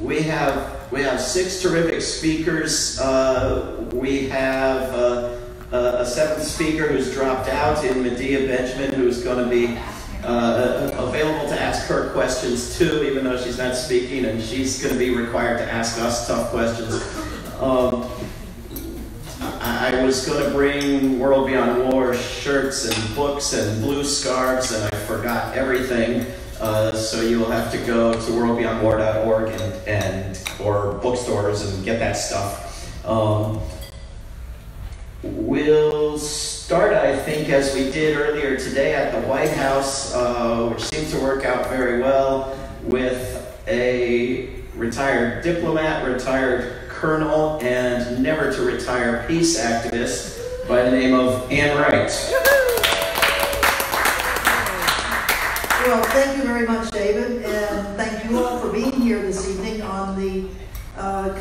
we have 6 terrific speakers. We have a 7th speaker who's dropped out in Medea Benjamin, who's going to be available to ask her questions too, even though she's not speaking, and she's going to be required to ask us tough questions. I was going to bring World Beyond War shirts and books and blue scarves, and I forgot everything. So you'll have to go to WorldBeyondWar.org or bookstores and get that stuff. We'll start, I think, as we did earlier today at the White House, which seemed to work out very well, with a retired diplomat, retired colonel, and never to retire peace activist by the name of Wright. Well, thank you very much, David, and thank you all for being here this evening on the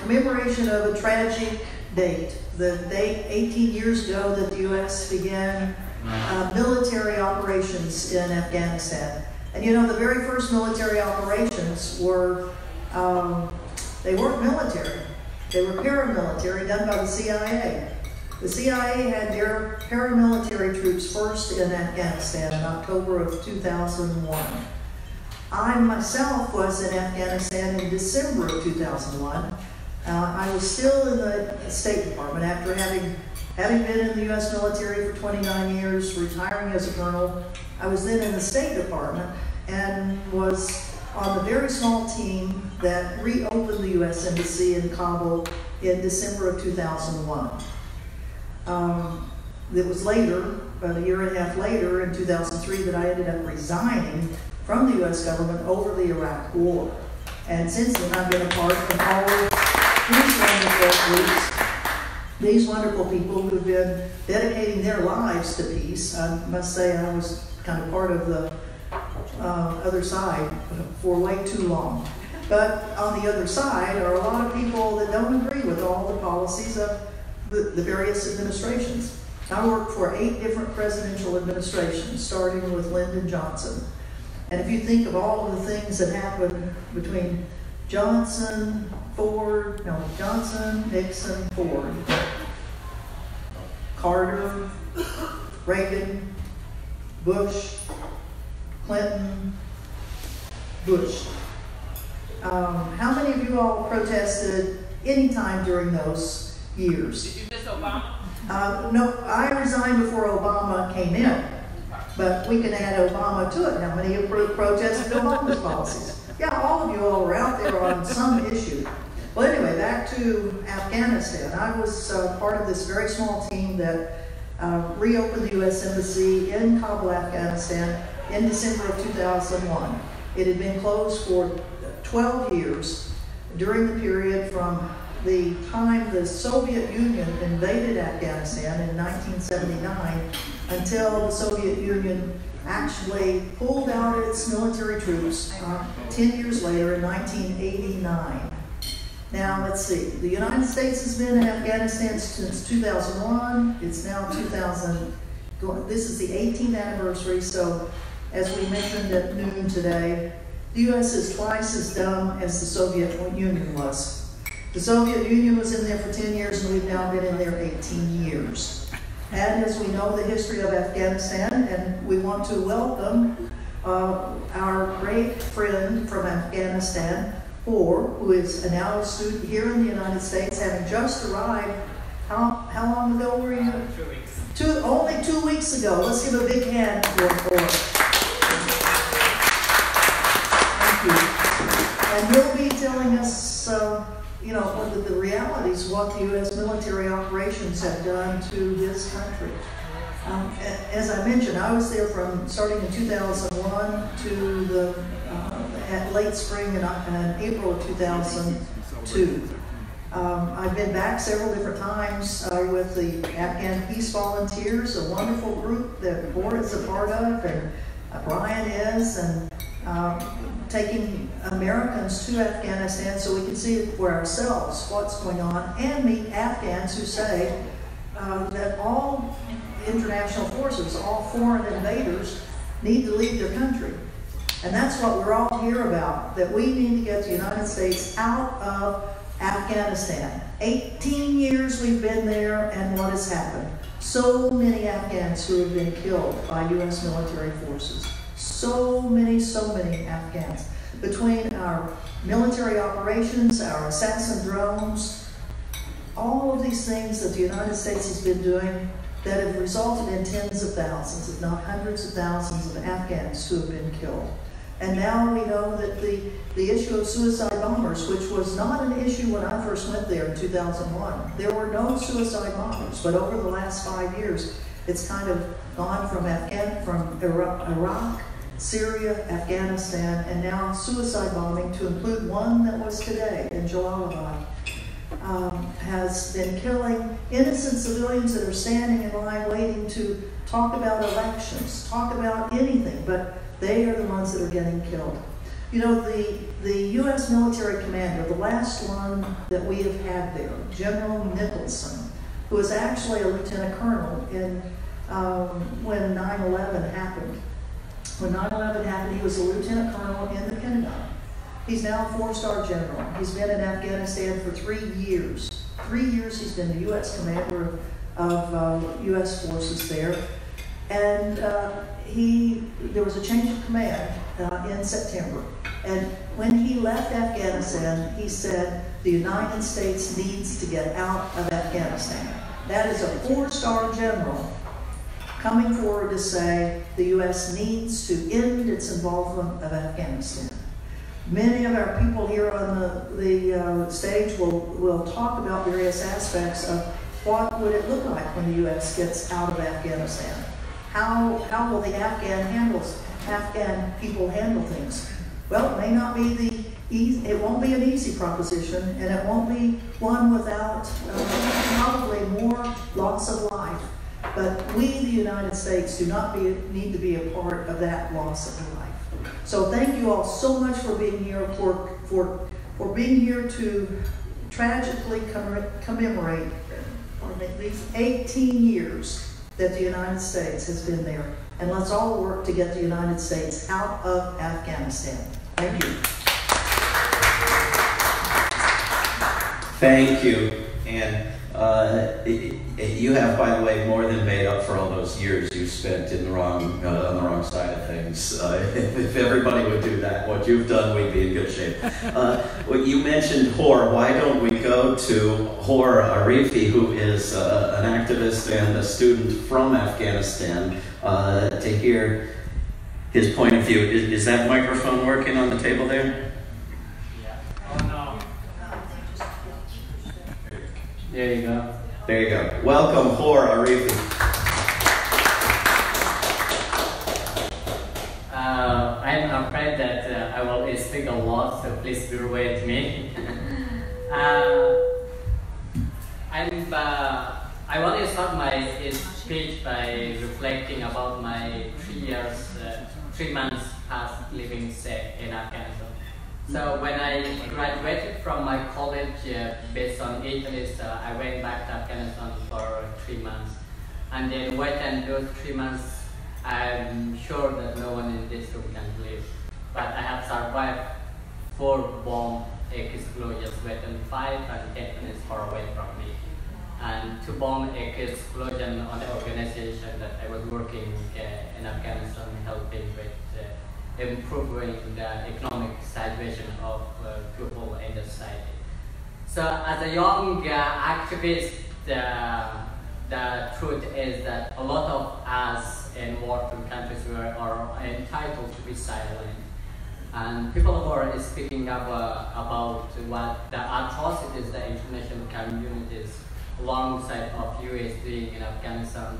commemoration of a tragic date. The date 18 years ago that the U.S. began military operations in Afghanistan. And you know, the very first military operations were, they weren't military. They were paramilitary, done by the CIA. The CIA had their paramilitary troops first in Afghanistan in October of 2001. I myself was in Afghanistan in December of 2001. I was still in the State Department after having been in the U.S. military for 29 years, retiring as a colonel. I was then in the State Department and was on the very small team that reopened the U.S. Embassy in Kabul in December of 2001. It was later, about a year and a half later, in 2003, that I ended up resigning from the U.S. government over the Iraq War. And since then, I've been a part of all these wonderful groups, these wonderful people who've been dedicating their lives to peace. I must say I was kind of part of the other side for way too long. But on the other side are a lot of people that don't agree with all the policies of the various administrations. I worked for 8 different presidential administrations, starting with Lyndon Johnson. And if you think of all of the things that happened between Johnson, Nixon, Ford, Carter, Reagan, Bush, Clinton, Bush. How many of you all protested any time during those years? Did you miss Obama? No, I resigned before Obama came in, but we can add Obama to it. How many of you protested Obama's policies? Yeah, all of you all were out there on some issue. Well, anyway, back to Afghanistan. I was part of this very small team that reopened the U.S. Embassy in Kabul, Afghanistan in December of 2001. It had been closed for 12 years during the period from the time the Soviet Union invaded Afghanistan in 1979 until the Soviet Union actually pulled out its military troops 10 years later in 1989. Now, let's see. The United States has been in Afghanistan since 2001. It's now 2000. This is the 18th anniversary, so as we mentioned at noon today, the U.S. is twice as dumb as the Soviet Union was. The Soviet Union was in there for 10 years, and we've now been in there 18 years. And as we know the history of Afghanistan, and we want to welcome our great friend from Afghanistan, Hoor, who is now a student here in the United States, having just arrived. How long ago were you? 2 weeks. Only 2 weeks ago. Let's give a big hand for Hoor. Thank you. And he'll be telling us, you know, what the realities, what the U.S. military operations have done to this country. As I mentioned, I was there from starting in 2001 to the late spring and April of 2002. I've been back several different times with the Afghan Peace Volunteers, a wonderful group that Hoor is a part of, and Brian is, and taking Americans to Afghanistan so we can see for ourselves what's going on and meet Afghans who say that all international forces, all foreign invaders, need to leave their country. And that's what we're all here about, that we need to get the United States out of Afghanistan. 18 years we've been there, and what has happened? So many Afghans who have been killed by U.S. military forces. So many Afghans. Between our military operations, our assassin drones, all of these things that the United States has been doing that have resulted in tens of thousands, if not hundreds of thousands of Afghans who have been killed. And now we know that the issue of suicide bombers, which was not an issue when I first went there in 2001. There were no suicide bombers, but over the last 5 years, it's kind of gone from Iraq, Syria, Afghanistan, and now suicide bombing, to include one that was today in Jalalabad, has been killing innocent civilians that are standing in line waiting to talk about elections, talk about anything, but they are the ones that are getting killed. You know, the U.S. military commander, the last one that we have had there, General Nicholson, who was actually a lieutenant colonel in when 9/11 happened. When 9/11 happened, he was a lieutenant colonel in the Pentagon. He's now a 4-star general. He's been in Afghanistan for 3 years. 3 years he's been the U.S. commander of U.S. forces there. And there was a change of command in September. And when he left Afghanistan, he said the United States needs to get out of Afghanistan. That is a 4-star general coming forward to say the U.S. needs to end its involvement of Afghanistan. Many of our people here on the stage will talk about various aspects of what would it look like when the U.S. gets out of Afghanistan. How will the Afghan people handle things? Well, it may not be it won't be an easy proposition, and it won't be one without probably more loss of life. But we, the United States, do not need to be a part of that loss of life. So thank you all so much for being here, for being here to tragically commemorate these 18 years that the United States has been there. And let's all work to get the United States out of Afghanistan. Thank you. Thank you. And you have, by the way, more than made up for all those years you spent on the wrong side of things. If everybody would do that, what you've done, we'd be in good shape. You mentioned Hoor. Why don't we go to Hoor Arifi, who is an activist and a student from Afghanistan, to hear his point of view. Is that microphone working on the table there? Yeah. Oh no. There you go. There you go. Welcome, Hoor Arifi. I'm afraid that I will speak a lot, so please bear with me. I want to start my speech by reflecting about my 3 months past living in Afghanistan. So when I graduated from my college based on Italy, so I went back to Afghanistan for 3 months. And then within those 3 months, I'm sure that no one in this room can believe, but I have survived 4 bomb explosions within 5 and 10 minutes far away from me. And 2 bomb explosions on the organization that I was working in Afghanistan, helping with improving the economic situation of people in the society. So as a young activist, the truth is that a lot of us in wartime countries are entitled to be silent. And people who are speaking up about what the atrocities the international communities alongside of US doing in Afghanistan,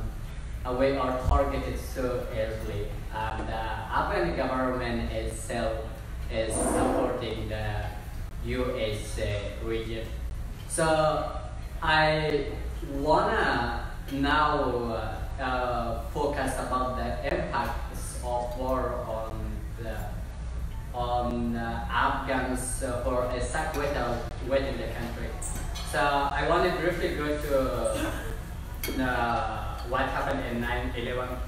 we are targeted so early. And the Afghan government itself is supporting the US region. So I wanna now focus about the impacts of war on Afghans who are stuck within the country. So I want to briefly go to what happened in 9/11.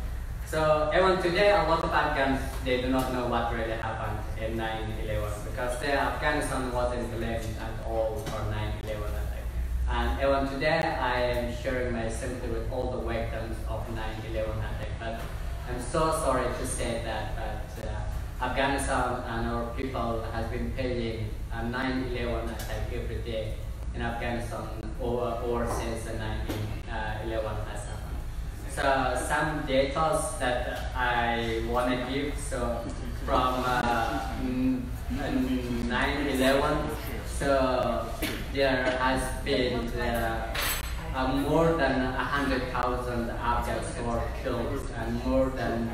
So even today, a lot of Afghans, they do not know what really happened in 9/11 because Afghanistan wasn't blamed at all for 9/11 attack. And even today, I am sharing my sympathy with all the victims of 9/11 attack. But I'm so sorry to say that, but Afghanistan and our people has been paying a 9/11 attack every day in Afghanistan or since the 9/11 has happened. So some data that I want to give, so from 9/11, so there has been more than 100,000 Afghans who were killed and more than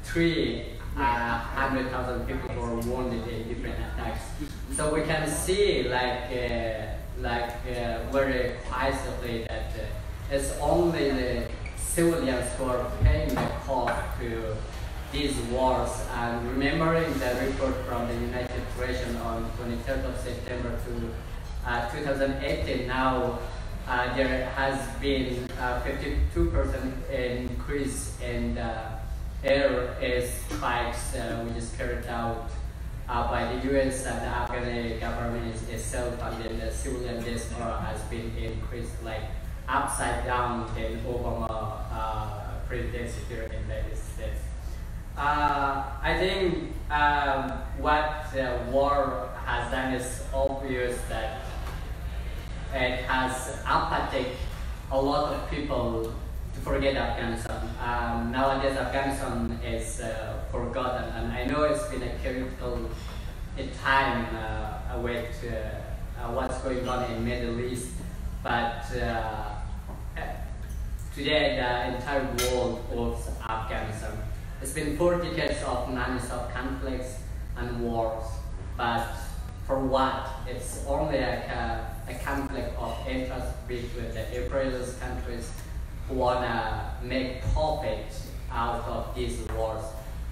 300,000 people who were wounded in different attacks. So we can see very quietly that it's only the civilians who are paying the cost to these wars. And remembering the report from the United Nations on 23rd of September to 2018, now there has been a 52% increase in the air strikes which is carried out by the US and the Afghan government itself, and then the civilian diaspora has been increased like upside down in Obama presidency here in the United States. I think what the war has done is obvious that it has apathic a lot of people to forget Afghanistan. Nowadays Afghanistan is forgotten, and I know it's been a critical time with what's going on in Middle East, but today the entire world owes Afghanistan. It's been 4 decades of non-stop conflicts and wars, but for what? It's only a conflict of interest between the imperialist countries who wanna make profit out of these wars.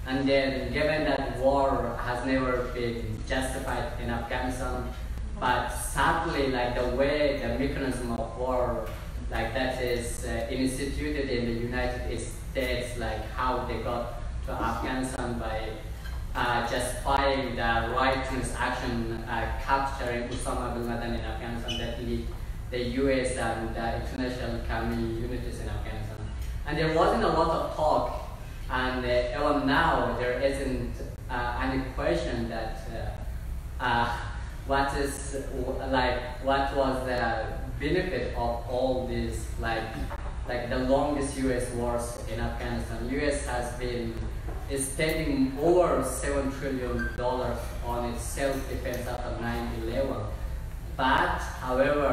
And then, given that war has never been justified in Afghanistan, but sadly, like the way the mechanism of war, like that is instituted in the United States, like how they got to Afghanistan by justifying the right transaction, capturing Osama bin Laden in Afghanistan, that lead the US and the international communities in Afghanistan. And there wasn't a lot of talk, and even now there isn't any question that what was the benefit of all these, like the longest US wars in Afghanistan. US has been spending over $7 trillion on its self-defense after 9/11. But however,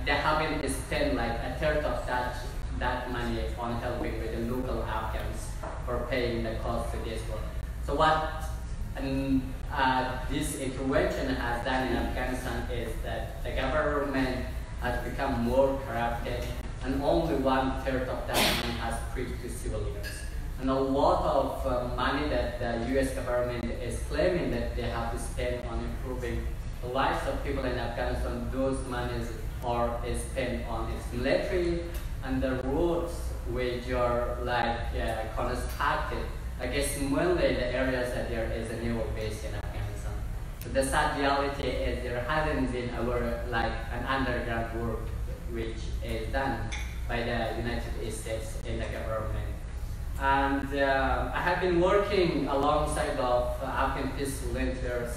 they haven't spent like a third of that money on helping with the local Afghans for paying the cost to this war. So what this intervention has done in Afghanistan is that the government has become more corrupted, and only 1/3 of that money has reached to civilians. And a lot of money that the US government is claiming that they have to spend on improving the lives of people in Afghanistan, those monies is spent on its military and the roads which are constructed. I guess mainly the areas that there is a naval base in Afghanistan. So the sad reality is there hasn't been an underground work which is done by the United States in the government. And I have been working alongside of Afghan peace volunteers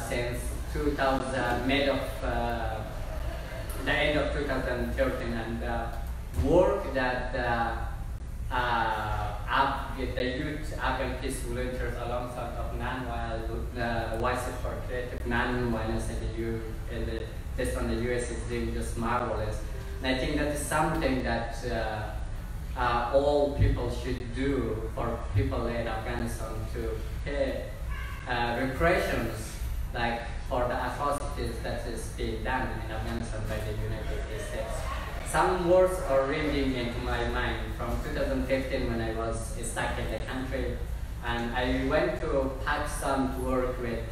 since the end of 2013, and work that the youth Afghan peace volunteers alongside of Nonviolence, Voices for Creative Nonviolence based on the US is doing just marvelous. And I think that is something that all people should do for people in Afghanistan to pay reparations for the atrocities that is being done in Afghanistan by the United States. Some words are ringing into my mind from 2015 when I was stuck in the country, and I went to Pakistan to work with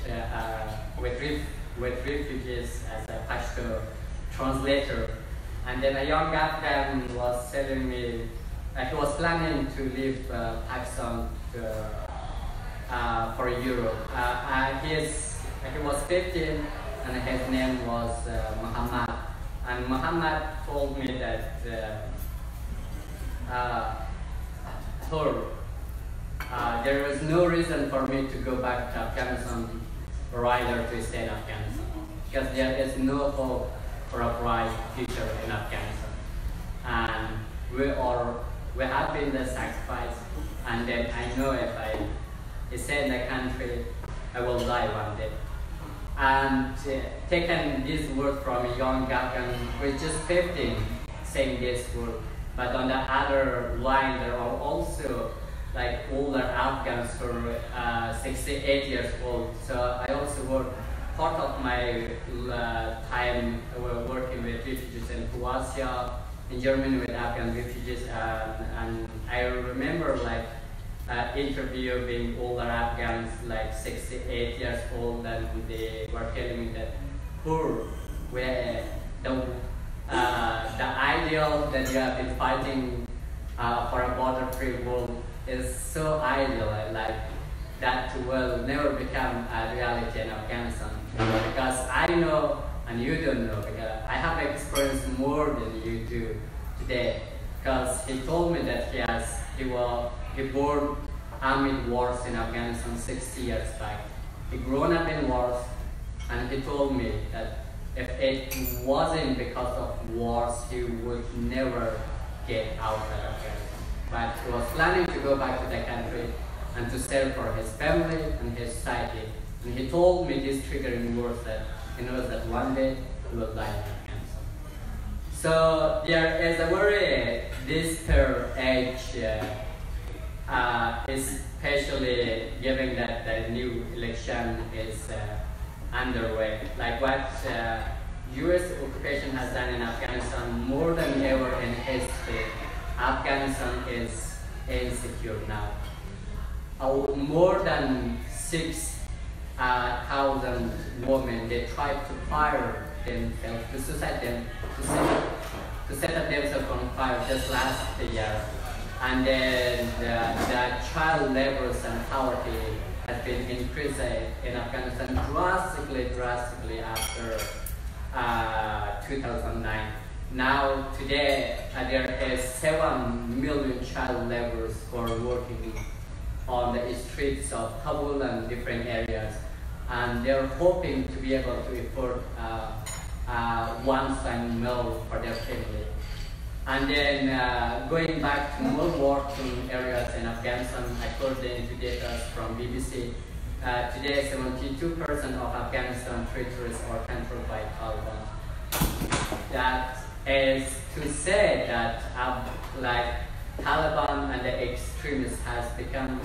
refugees as a Pashto translator. And then a young Afghan was telling me he was planning to leave Pakistan for Europe. He was 15 and his name was Muhammad. And Muhammad told me that there was no reason for me to go back to Afghanistan or either to stay in Afghanistan, because there is no hope for a bright future in Afghanistan. And we have been the sacrifice, and then I know if I stay in the country, I will die one day. And taking this word from a young Afghan who is just 15 saying this word, but on the other line there are also like older Afghans who are 68 years old. So I also work part of my time working with refugees in Croatia, in Germany with Afghan refugees, and I remember like interviewing older Afghans like 68 years old, and they were telling me that where the ideal that you have been fighting for a border-free world is so ideal, like that will never become a reality in Afghanistan. Because I know and you don't know, because I have experienced more than you do today. Because he told me that he bore armed wars in Afghanistan 60 years back. He grown up in wars, and he told me that if it wasn't because of wars, he would never get out of Afghanistan. But he was planning to go back to the country and to serve for his family and his society. And he told me these triggering words that he knows that one day he will die in Afghanistan. So there is a very despair age, especially given that the new election is underway. Like what U.S. occupation has done in Afghanistan more than ever in history, Afghanistan is insecure now. More than 6,000 women, they tried to fire themselves, to suicide them, to set up themselves on fire just last year. And then the child labors and poverty has been increased in Afghanistan drastically after 2009. Now, today, there is 7 million child laborers who are working on the streets of Kabul and different areas, and they're hoping to be able to afford one-time meal for their family. And then going back to more war-torn areas in Afghanistan, according to data from BBC, today 72% of Afghanistan territories are controlled by Taliban. That is to say that like Taliban and the extremists has become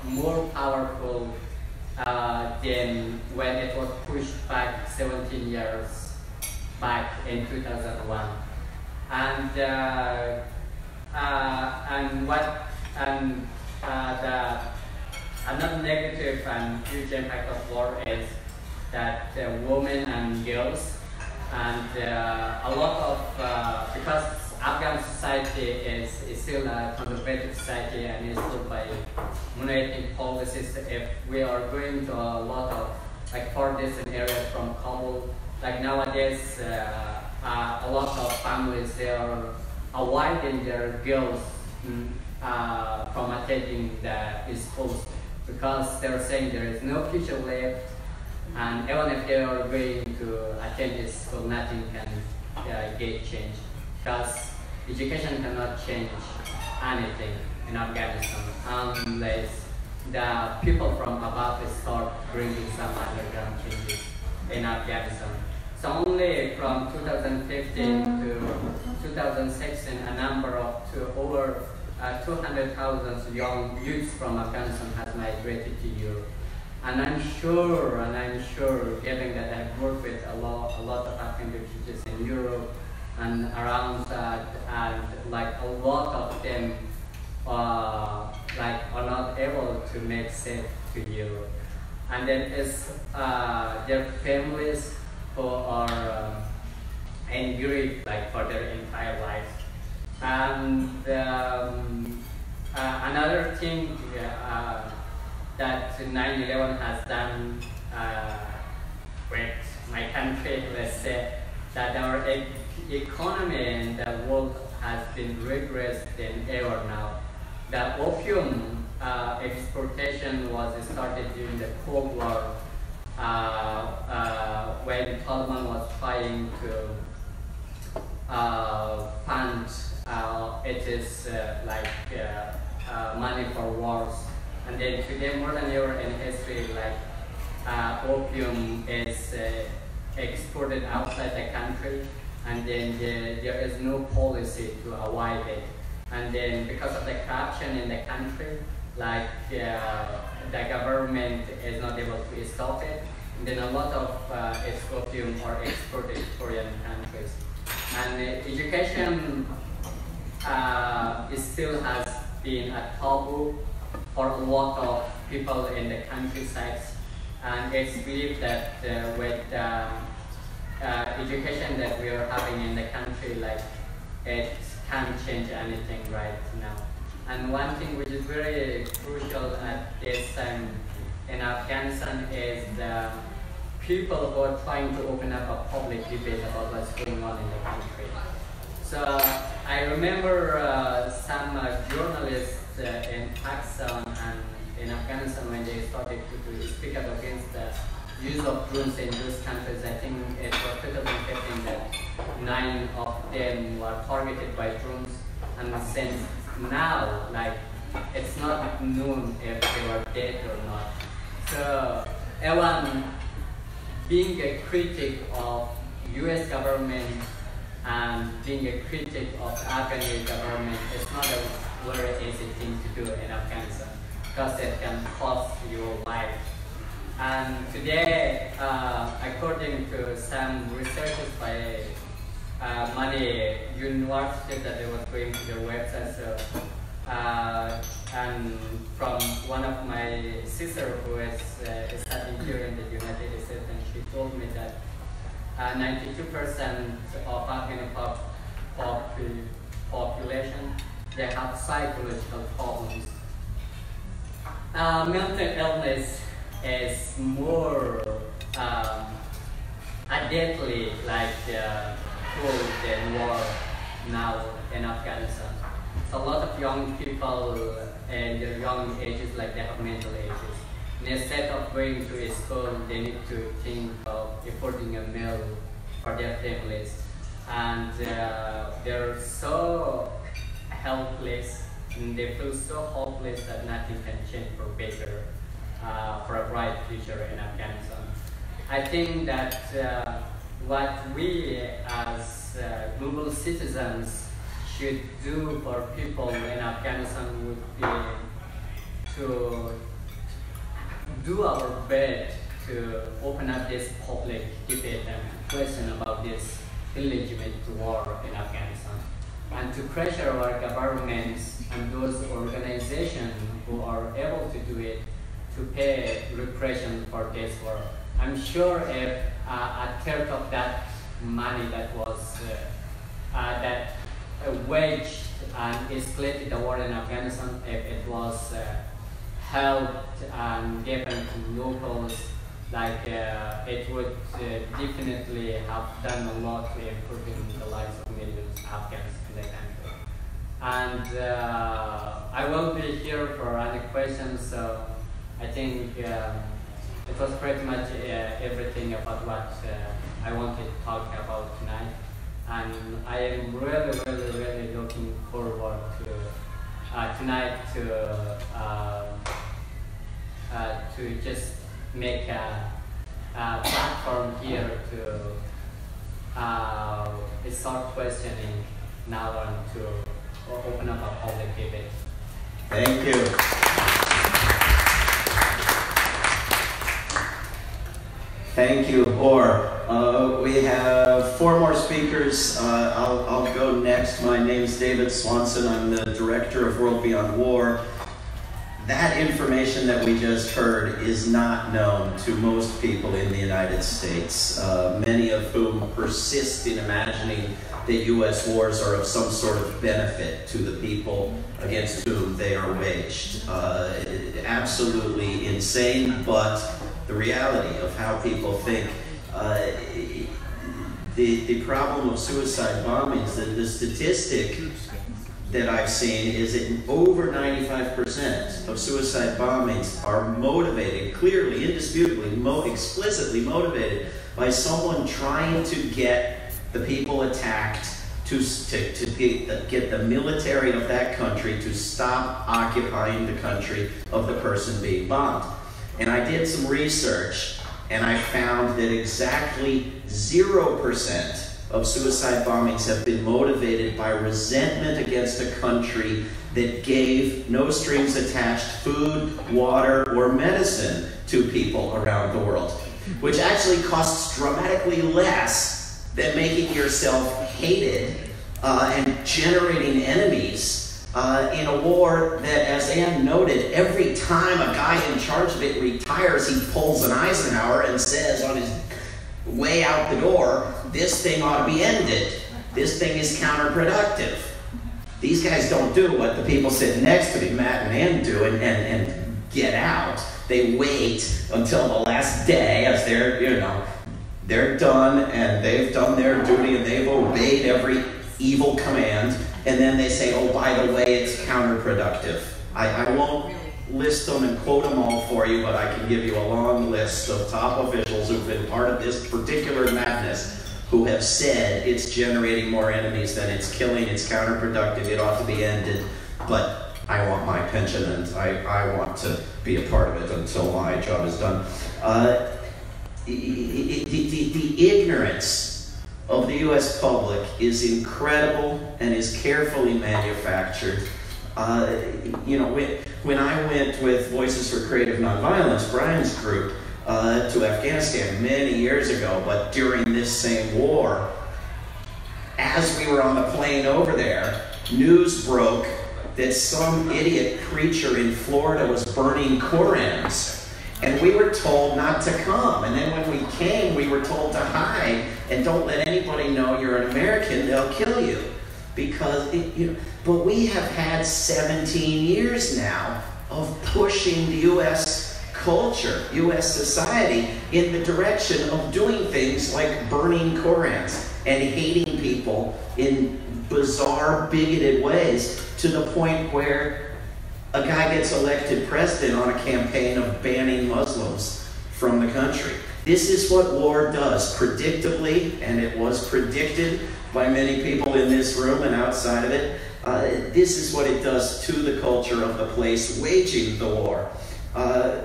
more powerful than when it was pushed back 17 years back in 2001. Another negative and huge impact of war is that women and girls, and a lot of because Afghan society is still a conservative society and is ruled by monolithic policies. If we are going to a lot of like far distant areas from Kabul, like nowadays a lot of families, they are avoiding their girls from attending the schools because they're saying there is no future left, and even if they are going to attend this school, nothing can get changed, because education cannot change anything in Afghanistan unless the people from above start bringing some underground changes in Afghanistan. So only from 2015 to 2016, a number of over 200,000 young youths from Afghanistan has migrated to Europe. And I'm sure, given that I've worked with a lot of Afghan refugees in Europe and around that, and like a lot of them are not able to make safe to Europe. And then it's their families who are in grief like for their entire lives. And another thing that 9/11 has done with my country, let's say, that our economy in the world has been regressed than ever now. The opium exportation was started during the Cold War, when Taliban was trying to fund it is money for wars. And then today, more than ever in history, like opium is exported outside the country, and then there is no policy to avoid it. And then because of the corruption in the country, like the government is not able to stop it, and then a lot of opium are exported to foreign countries. And education still has been a taboo for a lot of people in the countryside, and it's believed that with education that we are having in the country, like it can't change anything right now. And one thing which is very crucial at this time in Afghanistan is the people who are trying to open up a public debate about what's going on in the country. So I remember some journalists in Pakistan and in Afghanistan, when they started to speak up against the use of drones in those countries. I think it was 2015 that 9 of them were targeted by drones, and since now, like, it's not known if they were dead or not. So everyone being a critic of US government and being a critic of Afghan government is not a very easy thing to do in Afghanistan, because it can cost your life. And today, according to some researchers by Money University that they were going to their website, so, and from one of my sister who is studying here in the United States, and she told me that 92% of Afghan population, they have psychological problems. Mental illness is more deadly tool than war now in Afghanistan. So a lot of young people in their young ages, like they have mental ages. And instead of going to school, they need to think of affording a meal for their families. And they're so helpless, and they feel so hopeless that nothing can change for better, for a bright future in Afghanistan. I think that what we as global citizens should do for people in Afghanistan would be to do our best to open up this public debate and question about this illegitimate war in Afghanistan, and to pressure our governments and those organizations who are able to do it to pay repression for this war. I'm sure if a third of that money that was waged and escalated the war in Afghanistan, if it was helped and given to locals, it would definitely have done a lot to improving the lives of millions of Afghans in the country. And I will be here for any questions, so I think it was pretty much everything about what I wanted to talk about tonight. And I am really, really, really looking forward to tonight to just make a platform here to start questioning now and to open up a public debate. Thank you. Thank you, Hoor. We have 4 more speakers. I'll go next. My name is David Swanson. I'm the director of World Beyond War. that information that we just heard is not known to most people in the United States, many of whom persist in imagining that U.S. wars are of some sort of benefit to the people against whom they are waged. Absolutely insane, but the reality of how people think. The problem of suicide bombings, the statistic that I've seen is that over 95% of suicide bombings are motivated, clearly, indisputably, explicitly motivated by someone trying to get the people attacked to get the military of that country to stop occupying the country of the person being bombed. And I did some research, and I found that exactly 0% of suicide bombings have been motivated by resentment against a country that gave no strings attached food, water, or medicine to people around the world, which actually costs dramatically less than making yourself hated and generating enemies in a war that, as Ann noted, every time a guy in charge of it retires, he pulls an Eisenhower and says on his way out the door, this thing ought to be ended. This thing is counterproductive. These guys don't do what the people sitting next to me, Matt and Ann, do and get out. They wait until the last day as they're done and they've done their duty and they've obeyed every evil command, and then they say, oh, by the way, it's counterproductive. I won't list them and quote them all for you, but I can give you a long list of top officials who've been part of this particular madness who have said it's generating more enemies than it's killing, it's counterproductive, it ought to be ended, but I want my pension and I want to be a part of it until my job is done. The ignorance of the U.S. public is incredible and is carefully manufactured. When I went with Voices for Creative Nonviolence, Brian's group, to Afghanistan many years ago, but during this same war, as we were on the plane over there, news broke that some idiot preacher in Florida was burning Korans. And we were told not to come. And then when we came, we were told to hide and don't let anybody know you're an American, they'll kill you. Because, but we have had 17 years now of pushing the U.S. culture, U.S. society in the direction of doing things like burning Korans and hating people in bizarre, bigoted ways to the point where a guy gets elected president on a campaign of banning Muslims from the country. This is what war does, predictably, and it was predicted by many people in this room and outside of it. This is what it does to the culture of the place waging the war. I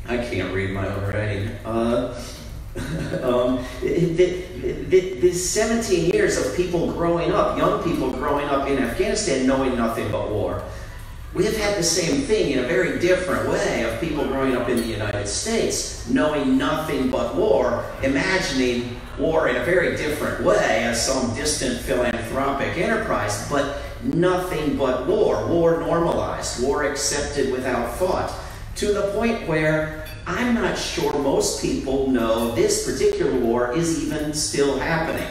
can't read my own writing. The 17 years of people growing up, young people growing up in Afghanistan knowing nothing but war. We have had the same thing in a very different way of people growing up in the United States knowing nothing but war, imagining war in a very different way as some distant philanthropic enterprise, but nothing but war. War normalized, war accepted without thought, to the point where I'm not sure most people know this particular war is even still happening.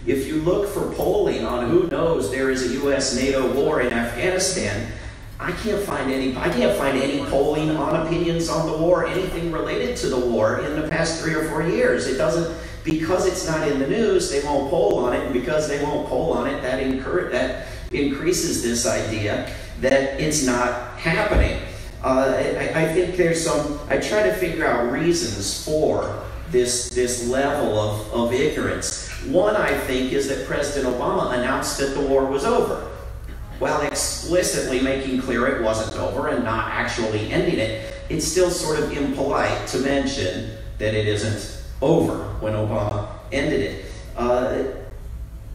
If you look for polling on who knows there is a U.S.-NATO war in Afghanistan, I can't find any polling on opinions on the war, anything related to the war in the past 3 or 4 years. It doesn't, because it's not in the news, they won't poll on it, and because they won't poll on it, that increases this idea that it's not happening. I think there's I try to figure out reasons for this level of ignorance. One, I think, is that President Obama announced that the war was over, while explicitly making clear it wasn't over and not actually ending it. It's still sort of impolite to mention that it isn't over when Obama ended it.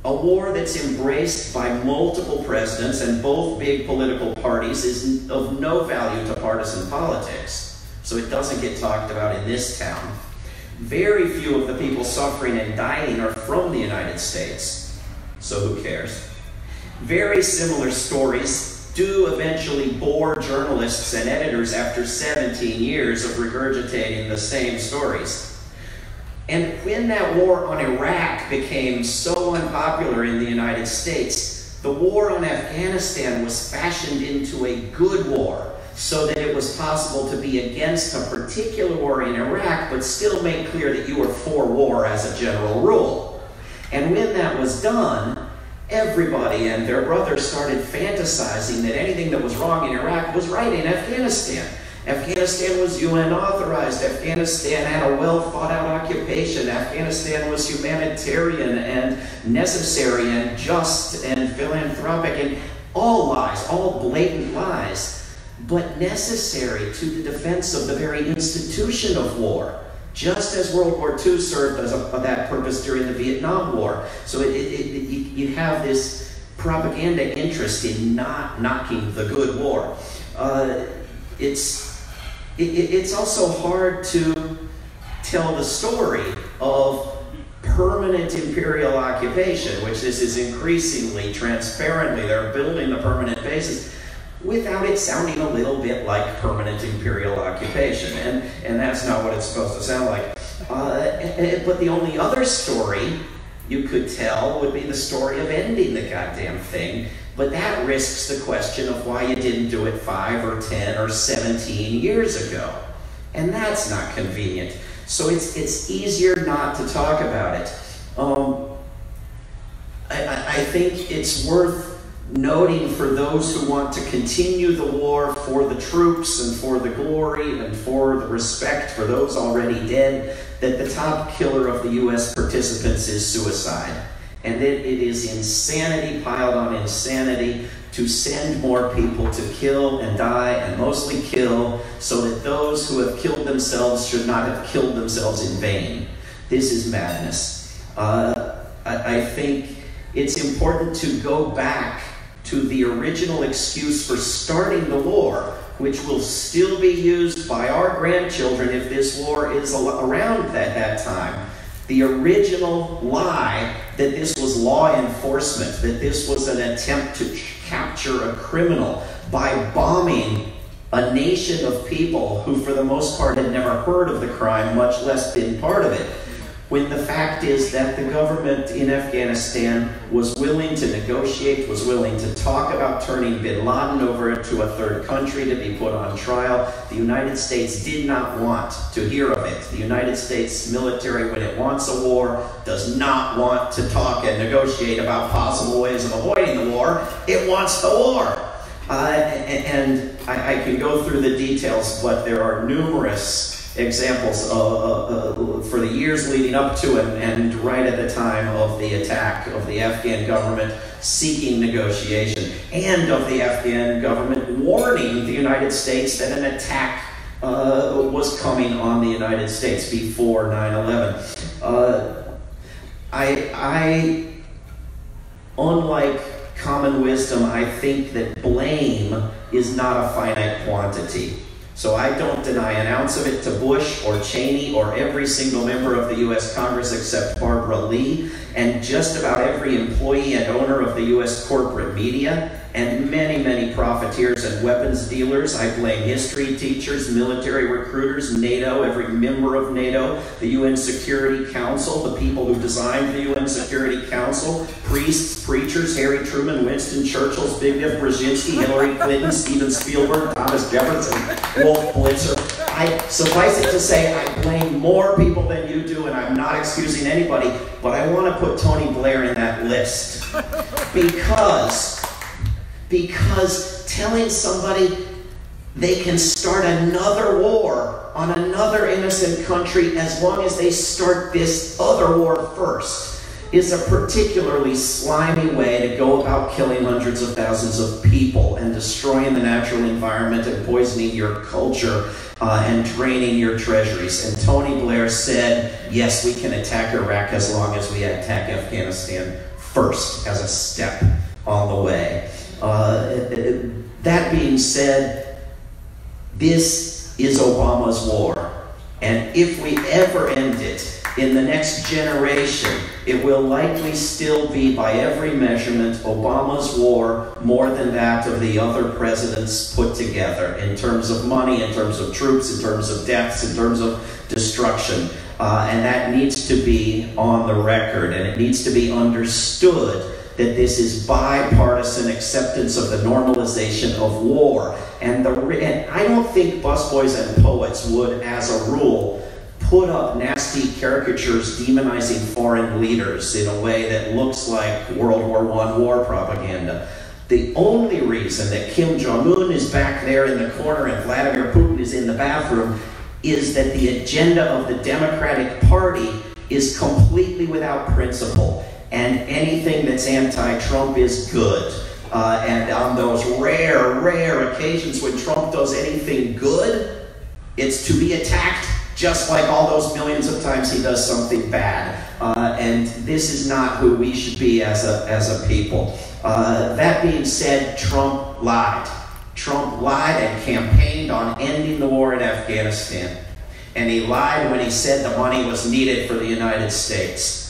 A war that's embraced by multiple presidents and both big political parties is of no value to partisan politics, so it doesn't get talked about in this town. Very few of the people suffering and dying are from the United States, so who cares? Very similar stories do eventually bore journalists and editors after 17 years of regurgitating the same stories. And when that war on Iraq became so unpopular in the United States, the war on Afghanistan was fashioned into a good war, so that it was possible to be against a particular war in Iraq, but still make clear that you were for war as a general rule. And when that was done, everybody and their brothers started fantasizing that anything that was wrong in Iraq was right in Afghanistan. Afghanistan was UN authorized. Afghanistan had a well thought out occupation. Afghanistan was humanitarian and necessary and just and philanthropic, and all lies, all blatant lies, but necessary to the defense of the very institution of war. Just as World War II served as that purpose during the Vietnam War. So you have this propaganda interest in not knocking the good war. It's also hard to tell the story of permanent imperial occupation, which this is increasingly, transparently, they're building the permanent bases, without it sounding a little bit like permanent imperial occupation. And that's not what it's supposed to sound like. But the only other story you could tell would be the story of ending the goddamn thing. But that risks the question of why you didn't do it 5 or 10 or 17 years ago. And that's not convenient. So it's easier not to talk about it. I think it's worth noting for those who want to continue the war for the troops and for the glory and for the respect for those already dead, that the top killer of the U.S. participants is suicide. And it is insanity piled on insanity to send more people to kill and die, and mostly kill, so that those who have killed themselves should not have killed themselves in vain. This is madness. I think it's important to go back to the original excuse for starting the war, which will still be used by our grandchildren if this war is around at that time. The original lie that this was law enforcement, that this was an attempt to capture a criminal by bombing a nation of people who for the most part had never heard of the crime, much less been part of it. When the fact is that the government in Afghanistan was willing to negotiate, was willing to talk about turning bin Laden over to a third country to be put on trial. The United States did not want to hear of it. The United States military, when it wants a war, does not want to talk and negotiate about possible ways of avoiding the war. It wants the war. And I can go through the details, but there are numerous examples for the years leading up to and right at the time of the attack of the Afghan government seeking negotiation, and of the Afghan government warning the United States that an attack was coming on the United States before 9/11. Unlike common wisdom, I think that blame is not a finite quantity. So I don't deny an ounce of it to Bush or Cheney or every single member of the U.S. Congress except Barbara Lee, and just about every employee and owner of the U.S. corporate media, and many, many profiteers and weapons dealers. I blame history teachers, military recruiters, NATO, every member of NATO, the UN Security Council, the people who designed the UN Security Council, priests, preachers, Harry Truman, Winston Churchill, Zbigniew Brzezinski, Hillary Clinton, Steven Spielberg, Thomas Jefferson, Wolf Blitzer. Suffice it to say, I blame more people than you do, and I'm not excusing anybody, but I want to put Tony Blair in that list. Because telling somebody they can start another war on another innocent country as long as they start this other war first is a particularly slimy way to go about killing hundreds of thousands of people and destroying the natural environment and poisoning your culture and draining your treasuries. And Tony Blair said, yes, we can attack Iraq as long as we attack Afghanistan first as a step on the way. That being said, this is Obama's war. And if we ever end it, in the next generation, it will likely still be, by every measurement, Obama's war more than that of the other presidents put together, in terms of money, in terms of troops, in terms of deaths, in terms of destruction. And that needs to be on the record, and it needs to be understood that this is bipartisan acceptance of the normalization of war. And I don't think Busboys and Poets would, as a rule, put up nasty caricatures demonizing foreign leaders in a way that looks like World War I war propaganda. The only reason that Kim Jong-un is back there in the corner and Vladimir Putin is in the bathroom is that the agenda of the Democratic Party is completely without principle, and anything that's anti-Trump is good. And on those rare occasions when Trump does anything good, it's to be attacked, just like all those millions of times he does something bad. And this is not who we should be as a people. That being said, Trump lied. Trump lied and campaigned on ending the war in Afghanistan. And he lied when he said the money was needed for the United States.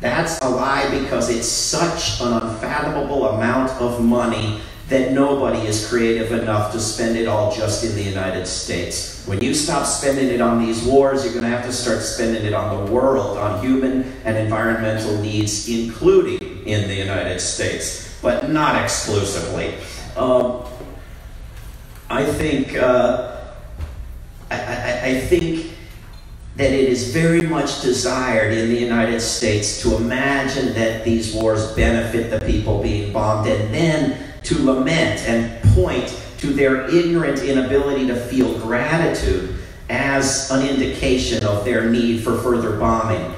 That's a lie because it's such an unfathomable amount of money that nobody is creative enough to spend it all just in the United States. When you stop spending it on these wars, you're going to have to start spending it on the world, on human and environmental needs, including in the United States, but not exclusively. I think that it is very much desired in the United States to imagine that these wars benefit the people being bombed, and then to lament and point to their ignorant inability to feel gratitude as an indication of their need for further bombing.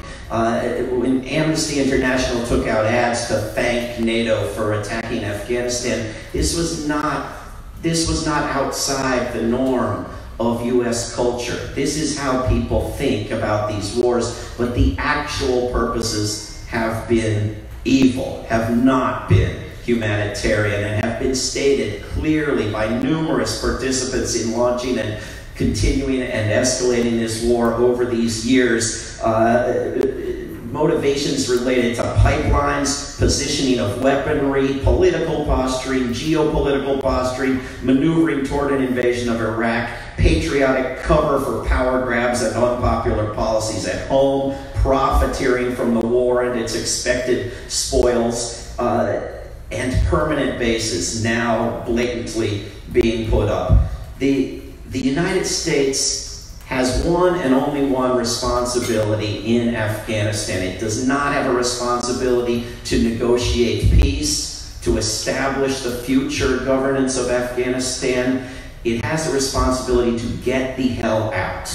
When Amnesty International took out ads to thank NATO for attacking Afghanistan, this was not outside the norm of U.S. culture. This is how people think about these wars, but the actual purposes have been evil, have not been humanitarian, and have been stated clearly by numerous participants in launching and continuing and escalating this war over these years. Motivations related to pipelines, positioning of weaponry, political posturing, geopolitical posturing, maneuvering toward an invasion of Iraq, patriotic cover for power grabs and unpopular policies at home, profiteering from the war and its expected spoils, and permanent bases now blatantly being put up. The United States has one and only one responsibility in Afghanistan. It does not have a responsibility to negotiate peace, to establish the future governance of Afghanistan. It has a responsibility to get the hell out.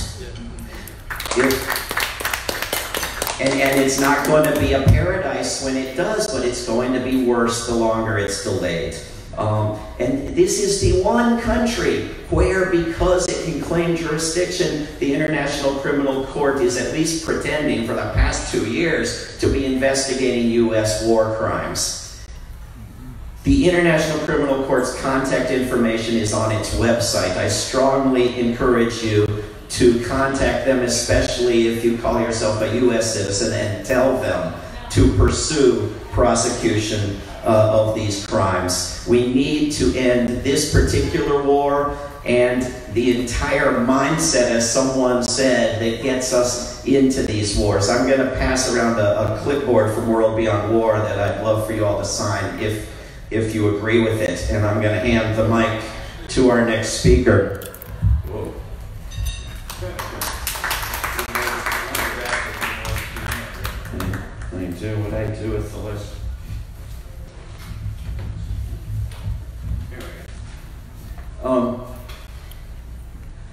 And it's not going to be a paradise when it does, but it's going to be worse the longer it's delayed. And this is the one country where, because it can claim jurisdiction, the International Criminal Court is at least pretending for the past 2 years to be investigating U.S. war crimes. The International Criminal Court's contact information is on its website. I strongly encourage you to contact them, especially if you call yourself a U.S. citizen, and tell them to pursue prosecution of these crimes. We need to end this particular war and the entire mindset, as someone said, that gets us into these wars. I'm going to pass around a clipboard from World Beyond War that I'd love for you all to sign if you agree with it. And I'm going to hand the mic to our next speaker. Whoa. Let me do what I do with the list.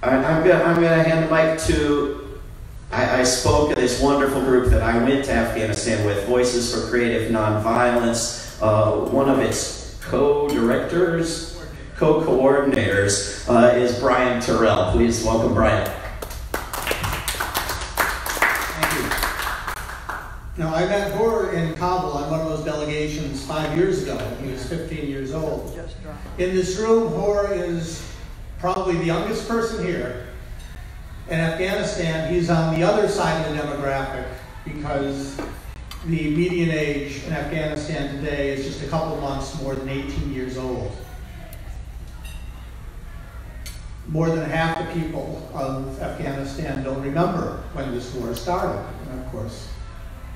I'm going to hand the mic to, I spoke at this wonderful group that I went to Afghanistan with, Voices for Creative Nonviolence. One of its co-directors, co-coordinators is Brian Terrell. Please welcome Brian. Thank you. Now, I met Hoor in Kabul on one of those delegations 5 years ago. He was 15 years old. In this room, Hoor is probably the youngest person here, In Afghanistan, he's on the other side of the demographic because the median age in Afghanistan today is just a couple months more than 18 years old. More than half the people of Afghanistan don't remember when this war started. And of course,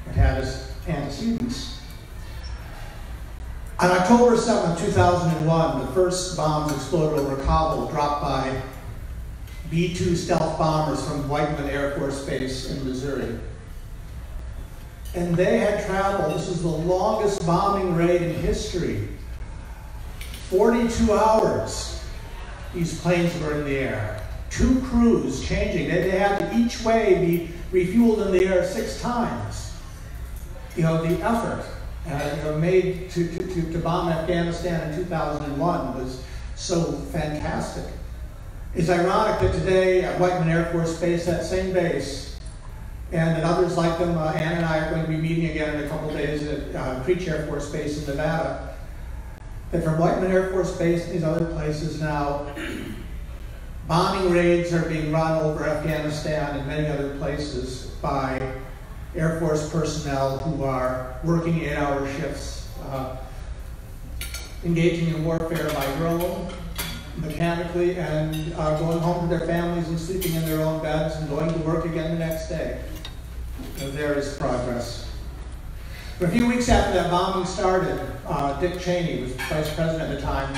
it had its antecedents. On October 7, 2001, the first bombs exploded over Kabul, dropped by B-2 stealth bombers from Whiteman Air Force Base in Missouri. And they had traveled, this is the longest bombing raid in history, 42 hours these planes were in the air. 2 crews changing. They had to each way be refueled in the air 6 times. You know, the effort made to bomb Afghanistan in 2001 was so fantastic. It's ironic that today at Whiteman Air Force Base, that same base, and others like them, Ann and I are going to be meeting again in a couple days at Creech Air Force Base in Nevada, that from Whiteman Air Force Base and these other places now, bombing raids are being run over Afghanistan and many other places by Air Force personnel who are working 8-hour shifts, engaging in warfare by drone, mechanically, and going home to their families and sleeping in their own beds and going to work again the next day. So there is progress. But a few weeks after that bombing started, Dick Cheney, who was vice president at the time,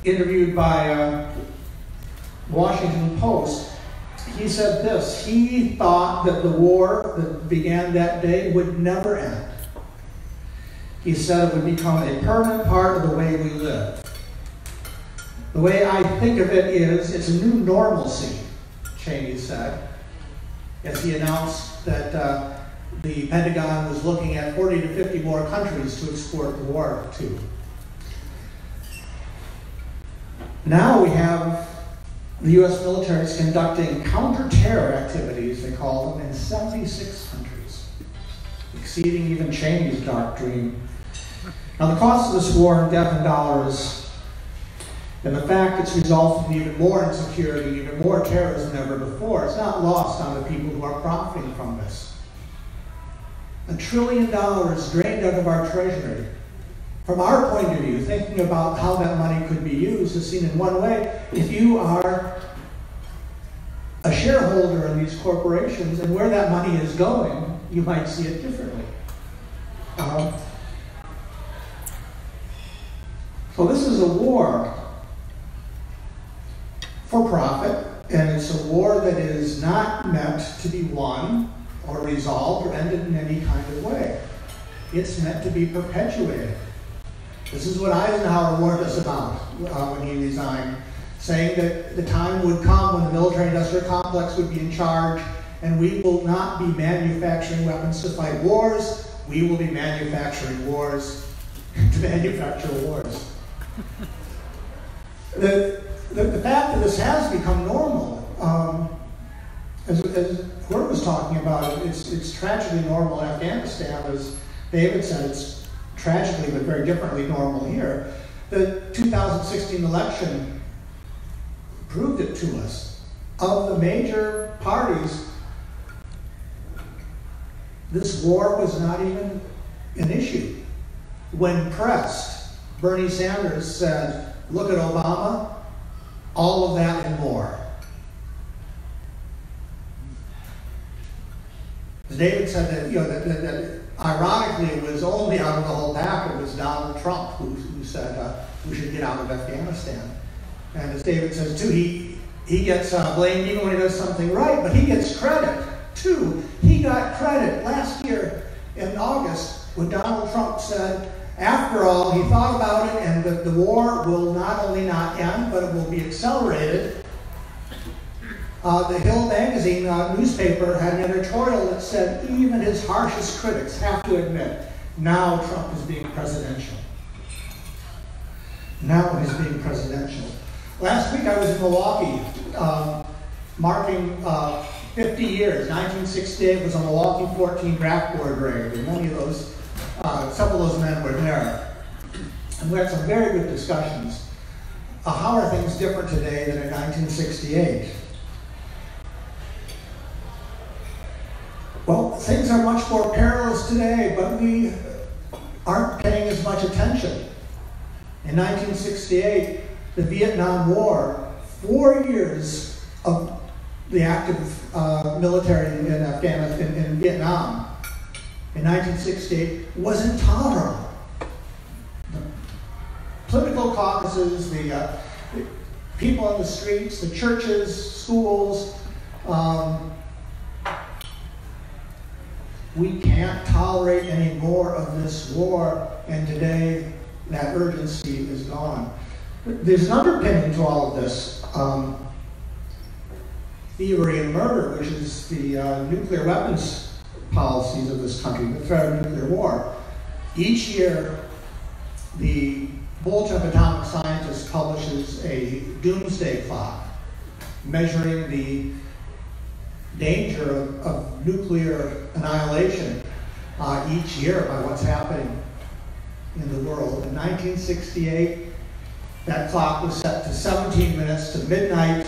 interviewed by Washington Post, he said this: he thought that the war that began that day would never end. He said it would become a permanent part of the way we live. The way I think of it is, it's a new normalcy, Cheney said, as he announced that the Pentagon was looking at 40 to 50 more countries to export the war to. Now we have the U.S. military is conducting counter-terror activities, they call them, in 76 countries, exceeding even Cheney's dark dream. Now the cost of this war in death and dollars, and the fact it's resulted in even more insecurity, even more terrorism than ever before, it's not lost on the people who are profiting from this. $1 trillion drained out of our treasury. From our point of view, thinking about how that money could be used is seen in one way. If you are a shareholder in these corporations and where that money is going, you might see it differently. So this is a war for profit, and it's a war that is not meant to be won or resolved or ended in any kind of way. It's meant to be perpetuated. This is what Eisenhower warned us about when he resigned, saying that the time would come when the military-industrial complex would be in charge, and we will not be manufacturing weapons to fight wars. We will be manufacturing wars to manufacture wars. The fact that this has become normal, as Hoor was talking about, it's tragically normal in Afghanistan, as David said, it's tragically but very differently normal here. The 2016 election proved it to us. Of the major parties, this war was not even an issue. When pressed, Bernie Sanders said, look at Obama, all of that and more. As David said, that ironically, it was only out of the whole pack, it was Donald Trump who said we should get out of Afghanistan. And as David says too, he gets blamed even when he does something right, but he gets credit too. He got credit last year in August when Donald Trump said, after all, he thought about it, and the war will not only not end, but it will be accelerated. The Hill magazine newspaper had an editorial that said even his harshest critics have to admit, now Trump is being presidential. Now he's being presidential. Last week I was in Milwaukee, marking 50 years. 1968 was a Milwaukee 14 draft board raid, and many of those, several of those men were there. And we had some very good discussions how are things different today than in 1968? Well, things are much more perilous today, but we aren't paying as much attention. In 1968, the Vietnam War, 4 years of the active military in Afghanistan, in Vietnam, in 1968, was intolerable. The political caucuses, the people on the streets, the churches, schools, we can't tolerate any more of this war, and today that urgency is gone. There's an underpinning to all of this. Thievery and murder, which is the nuclear weapons policies of this country, the threat of nuclear war. Each year, the Bulletin of Atomic Scientists publishes a doomsday clock measuring the danger of nuclear annihilation each year by what's happening in the world. In 1968, that clock was set to 17 minutes to midnight,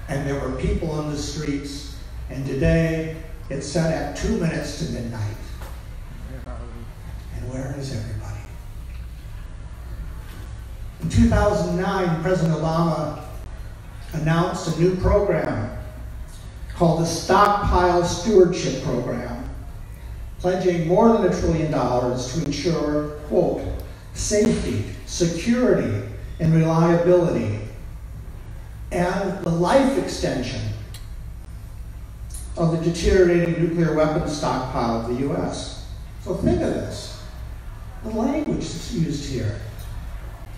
and there were people on the streets. And today, it's set at 2 minutes to midnight. And where is everybody? In 2009, President Obama announced a new program called the Stockpile Stewardship Program, pledging more than $1 trillion to ensure, quote, safety, security, and reliability, and the life extension of the deteriorating nuclear weapons stockpile of the U.S. So think of this. The language that's used here.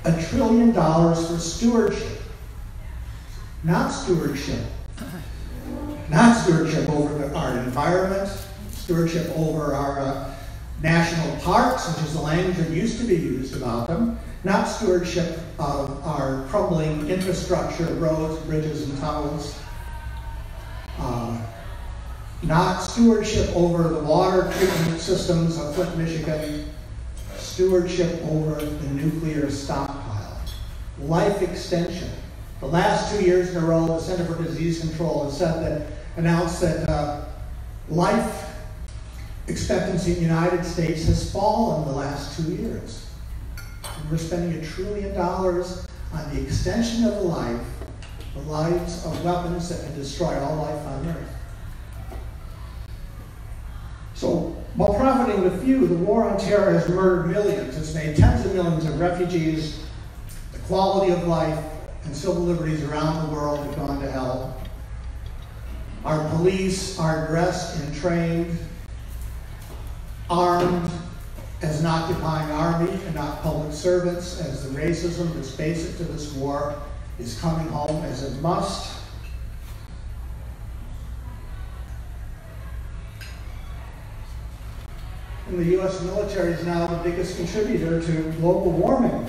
$1 trillion for stewardship. Not stewardship. Not stewardship over our environment, stewardship over our national parks, which is the language that used to be used about them, not stewardship of our crumbling infrastructure, roads, bridges, and tunnels, not stewardship over the water treatment systems of Flint, Michigan, stewardship over the nuclear stockpile, life extension. The last 2 years in a row, the Center for Disease Control has announced that life expectancy in the United States has fallen the last 2 years. And we're spending $1 trillion on the extension of the lives of weapons that can destroy all life on Earth. So, while profiting the few, the war on terror has murdered millions. It's made tens of millions of refugees. The quality of life and civil liberties around the world have gone to hell. Our police are dressed and trained, armed as an occupying army and not public servants, as the racism that's basic to this war is coming home as it must. And the U.S. military is now the biggest contributor to global warming.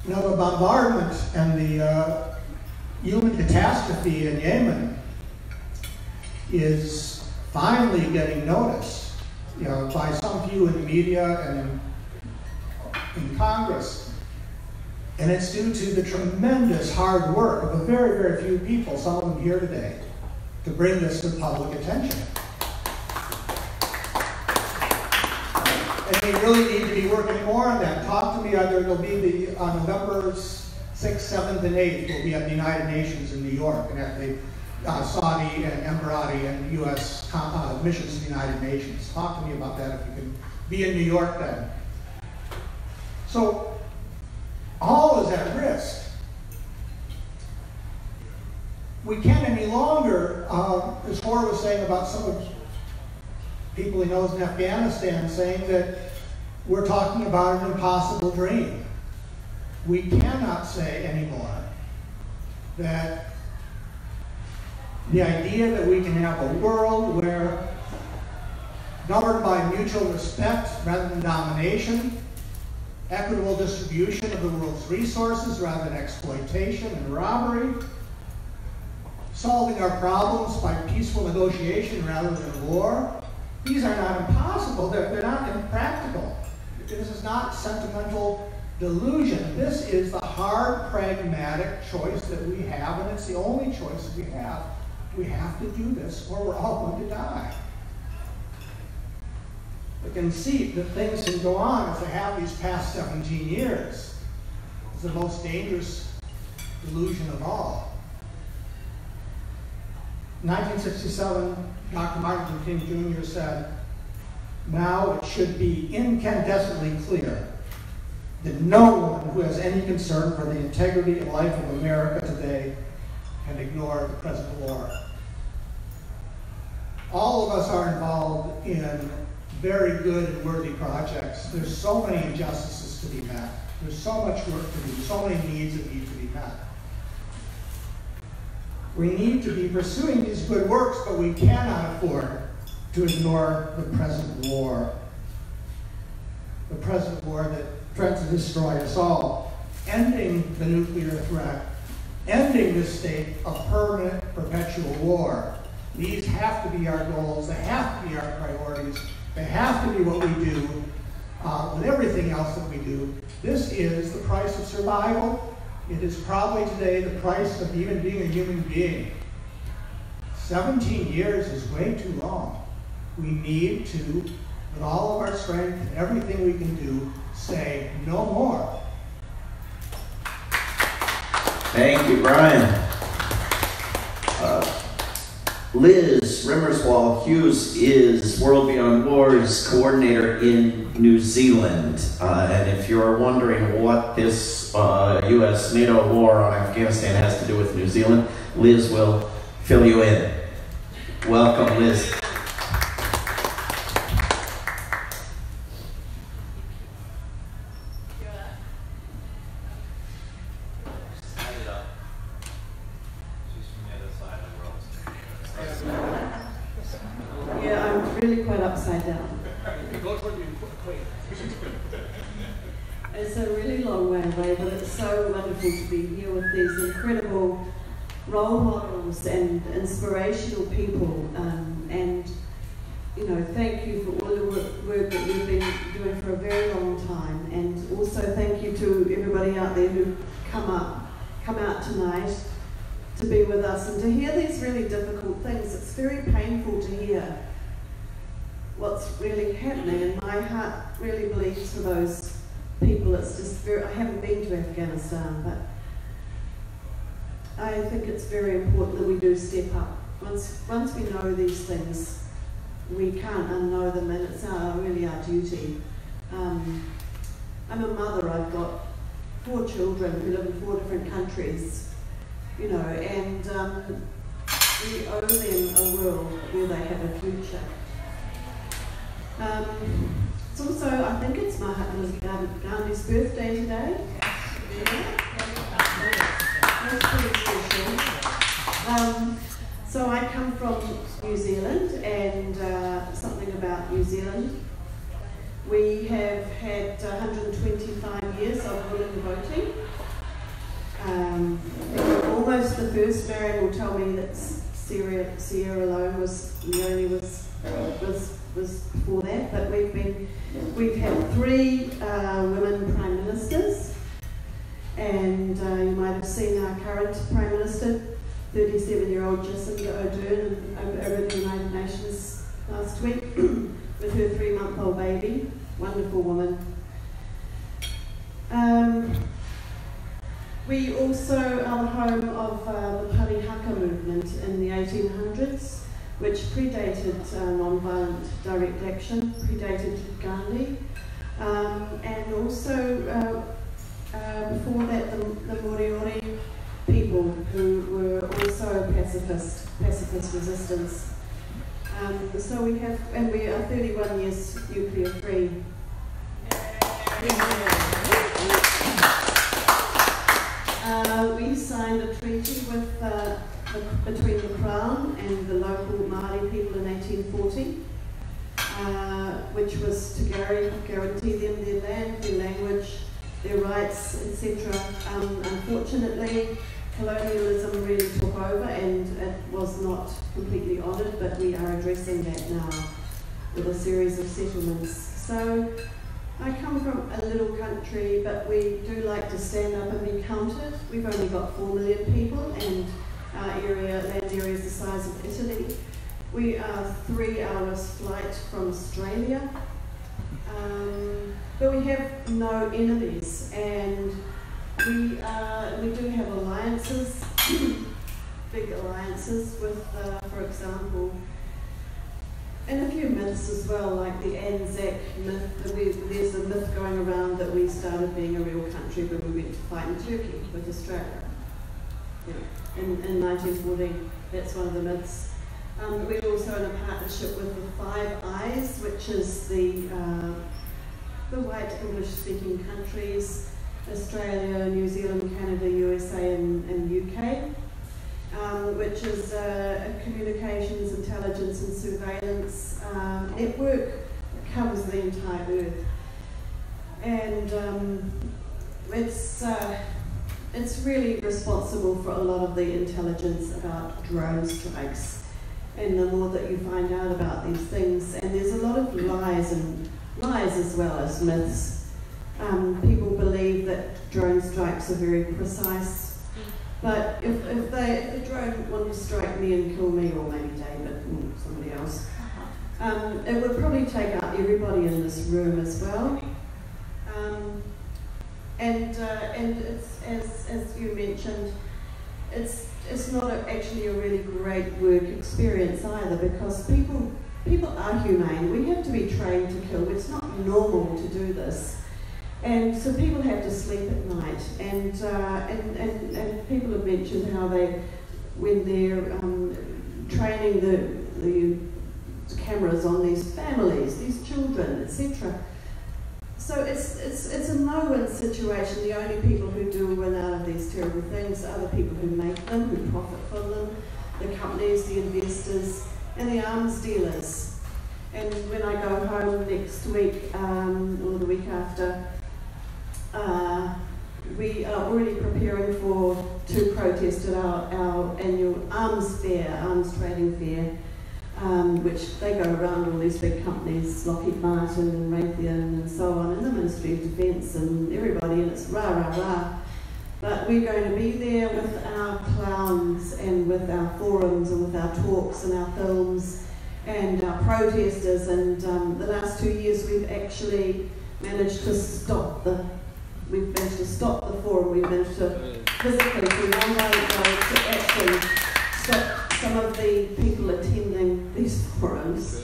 Now the bombardment and the human catastrophe in Yemen is finally getting noticed, by some few in the media and in Congress. And it's due to the tremendous hard work of a very, very few people, some of them here today, to bring this to public attention. And we really need to be working more on that. Talk to me, either it'll be on November 6th, 7th, and 8th, we'll be at the United Nations in New York, and at the Saudi and Emirati and U.S. missions to the United Nations. Talk to me about that if you can be in New York then. So, all is at risk. We can't any longer, as Hoor was saying about some of the people he knows in Afghanistan, saying that we're talking about an impossible dream. We cannot say anymore that the idea that we can have a world where, governed by mutual respect rather than domination, equitable distribution of the world's resources rather than exploitation and robbery, solving our problems by peaceful negotiation rather than war. These are not impossible, they're not impractical. This is not sentimental delusion. This is the hard, pragmatic choice that we have, and it's the only choice we have. We have to do this, or we're all going to die. The conceit that things can go on as they have these past 17 years is the most dangerous delusion of all. In 1967, Dr. Martin Luther King Jr. said, "Now it should be incandescently clear that no one who has any concern for the integrity and life of America today can ignore the present war." All of us are involved in very good and worthy projects. There's so many injustices to be met. There's so much work to do, so many needs that need to be met. We need to be pursuing these good works, but we cannot afford to ignore the present war. The present war that threatens to destroy us all. Ending the nuclear threat. Ending this state of permanent, perpetual war. These have to be our goals. They have to be our priorities. They have to be what we do with everything else that we do. This is the price of survival. It is probably today the price of even being a human being. 17 years is way too long. We need to, with all of our strength and everything we can do, say no more. Thank you, Brian. Liz Remmerswaal Hughes is World Beyond War's coordinator in New Zealand. And if you're wondering what this U.S. NATO war on Afghanistan has to do with New Zealand, Liz will fill you in. Welcome, Liz. Upside down. It's a really long way away, but it's so wonderful to be here with these incredible role models and inspirational people. And you know, thank you for all the work that you've been doing for a very long time. And also thank you to everybody out there who come out tonight to be with us and to hear these really difficult things. It's very painful to hear what's really happening, and my heart really bleeds for those people. It's just I haven't been to Afghanistan, but I think it's very important that we do step up. Once we know these things, we can't unknow them, and it's really our duty. I'm a mother. I've got 4 children who live in 4 different countries, you know, and we owe them a world where they have a future. It's also, I think it's my husband Gandhi's birthday today. Yeah. That's pretty special. So I come from New Zealand, and something about New Zealand. We have had 125 years of women voting. Almost the first, Marion will tell me that Sierra Leone was before that, but we've had 3 women prime ministers, and you might have seen our current prime minister, 37-year-old Jacinda Ardern, over at the United Nations last week with her 3-month-old baby. Wonderful woman. We also are the home of the Parihaka movement in the 1800s, which predated nonviolent direct action, predated Gandhi, and also before that the Moriori people who were also pacifist resistance. So we are 31 years nuclear free. We signed a treaty with between the Crown and the local Māori people in 1840, which was to guarantee them their land, their language, their rights, etc. Unfortunately, colonialism really took over and it was not completely honoured, but we are addressing that now with a series of settlements. So I come from a little country, but we do like to stand up and be counted. We've only got 4 million people, and our land area is the size of Italy. We are 3 hours flight from Australia, but we have no enemies, and we do have alliances, big alliances with, for example, and a few myths as well, like the Anzac myth. There's a myth going around that we started being a real country when we went to fight in Turkey with Australia. Yeah. In 1914, that's one of the myths. We're also in a partnership with the Five Eyes, which is the white English-speaking countries, Australia, New Zealand, Canada, USA, and UK. Which is a communications, intelligence and surveillance network that covers the entire Earth. And it's really responsible for a lot of the intelligence about drone strikes. And the more that you find out about these things, and there's a lot of lies as well as myths. People believe that drone strikes are very precise. But if the drone wanted to strike me and kill me, or maybe David or somebody else, it would probably take out everybody in this room as well. And it's, as you mentioned, it's not actually a really great work experience either, because people are humane. We have to be trained to kill. It's not normal to do this. And so people have to sleep at night, and people have mentioned how when they're training the cameras on these families, these children, etc. So it's a no-win situation. The only people who do win out of these terrible things are the people who make them, who profit from them, the companies, the investors, and the arms dealers. And when I go home next week, or the week after, we are already preparing to protest at our annual arms trading fair, which they go around all these big companies, Lockheed Martin and Raytheon and so on, and the Ministry of Defence and everybody, and it's rah, rah, rah. But we're going to be there with our clowns and with our forums and with our talks and our films and our protesters, and the last 2 years we've actually managed to stop the forum. We've managed to physically, through one-way to actually stop some of the people attending these forums.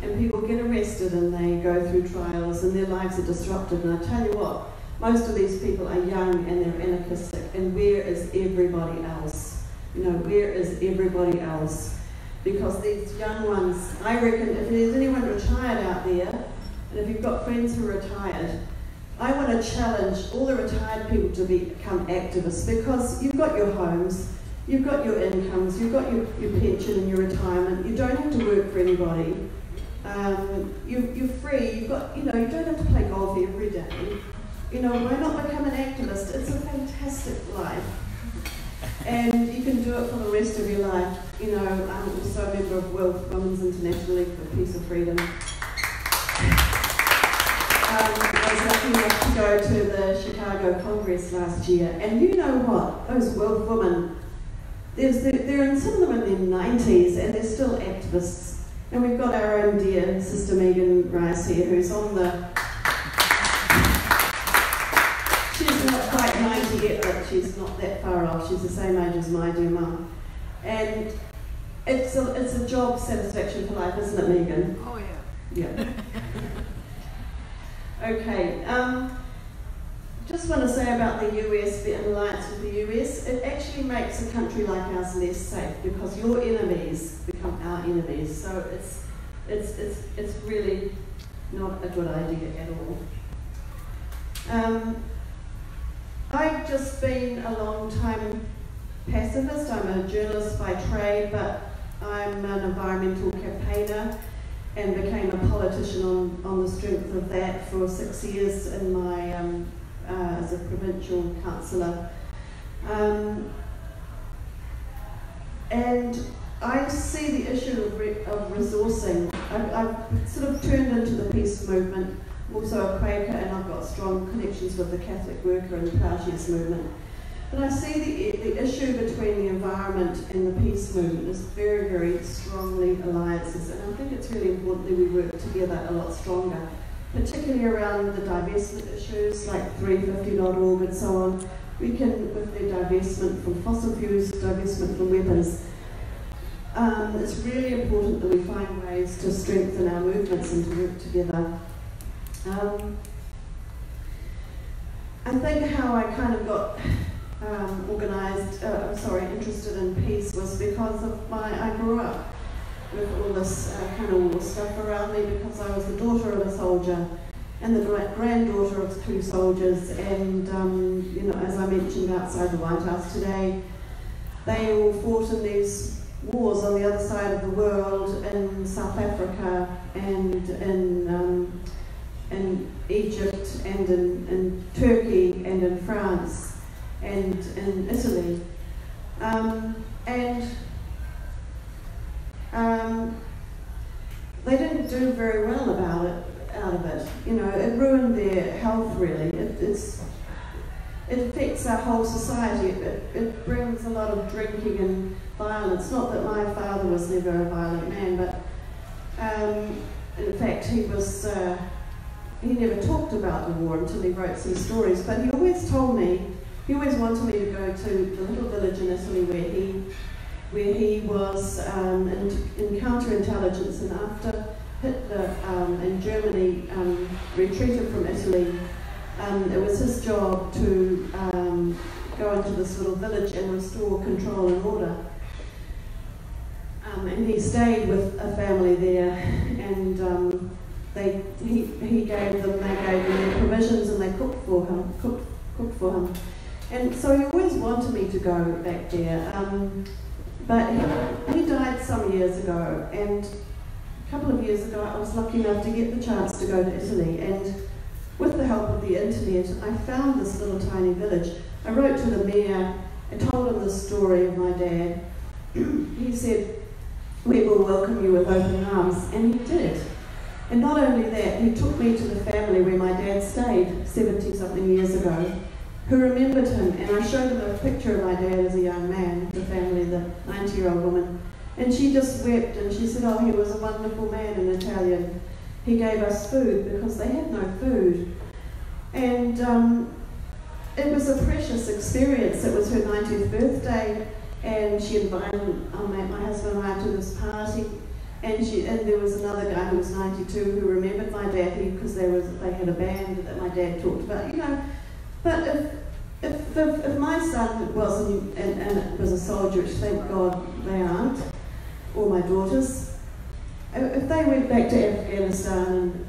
And people get arrested and they go through trials and their lives are disrupted. And I tell you what, most of these people are young and they're anarchistic. And where is everybody else? You know, where is everybody else? Because these young ones, I reckon if there's anyone retired out there, and if you've got friends who are retired, I want to challenge all the retired people to become activists, because you've got your homes, you've got your incomes, you've got your pension and your retirement, you don't have to work for anybody, you're free, you don't have to play golf every day. You know, why not become an activist? It's a fantastic life. And you can do it for the rest of your life. You know, I'm also a member of Women's International League for Peace and Freedom. I was lucky enough to go to the Chicago Congress last year, and you know what? Those World Women, some of them in their 90s, and they're still activists. And we've got our own dear Sister Megan Rice here, who's on the... She's not quite 90 yet, but she's not that far off. She's the same age as my dear mum. And it's a job satisfaction for life, isn't it, Megan? Oh, yeah. Yeah. Okay, just want to say about the US, the alliance with the US, it actually makes a country like ours less safe, because your enemies become our enemies. So it's really not a good idea at all. I've just been a long time pacifist. I'm a journalist by trade, but I'm an environmental campaigner, and became a politician on the strength of that for 6 years in my as a provincial councillor. And I see the issue of resourcing. I've sort of turned into the peace movement also a Quaker, and I've got strong connections with the Catholic worker and the Ploughshares movement. But I see the issue between the environment and the peace movement is very, very strongly alliances, and I think it's really important that we work together a lot stronger, particularly around the divestment issues like 350.org and so on. We can, with their divestment from fossil fuels, divestment from weapons, it's really important that we find ways to strengthen our movements and to work together. I think how I kind of got interested in peace was because of I grew up with all this kind of war stuff around me, because I was the daughter of a soldier and the granddaughter of 2 soldiers, and you know, as I mentioned outside the White House today, they all fought in these wars on the other side of the world, in South Africa and in Egypt and in Turkey and in France and in Italy, they didn't do very well out of it. You know, it ruined their health really. It affects our whole society. It brings a lot of drinking and violence. Not that my father was never a violent man, but in fact he never talked about the war until he wrote some stories. But he always told me, he always wanted me to go to the little village in Italy where he was in counterintelligence, and after Hitler and Germany retreated from Italy, it was his job to go into this little village and restore control and order. And he stayed with a family there, and he gave them their provisions, and they cooked for him. And so he always wanted me to go back there. But he died some years ago, and a couple of years ago I was lucky enough to get the chance to go to Italy, and with the help of the internet I found this little tiny village. I wrote to the mayor, I told him the story of my dad. He said, "We will welcome you with open arms," and he did. And not only that, he took me to the family where my dad stayed 70-something years ago, who remembered him, and I showed him a picture of my dad as a young man, the family, the 90-year-old woman, and she just wept, and she said, "Oh, he was a wonderful man," in Italian. He gave us food because they had no food. And it was a precious experience. It was her 90th birthday, and she invited my husband and I to this party, and there was another guy who was 92 who remembered my dad, because they had a band that my dad talked about, you know. But if my son wasn't and was a soldier, which thank God they aren't, or my daughters, if they went back to Afghanistan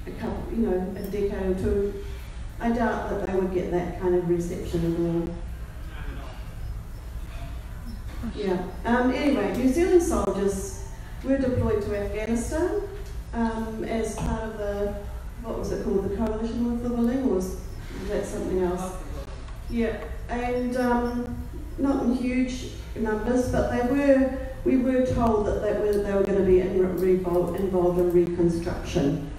in a decade or two, I doubt that they would get that kind of reception at all. Yeah. Anyway, New Zealand soldiers were deployed to Afghanistan as part of the, what was it called, the Coalition with the Willing, or was that something else? Yeah, and not in huge numbers, but we were told that they were going to be involved in reconstruction,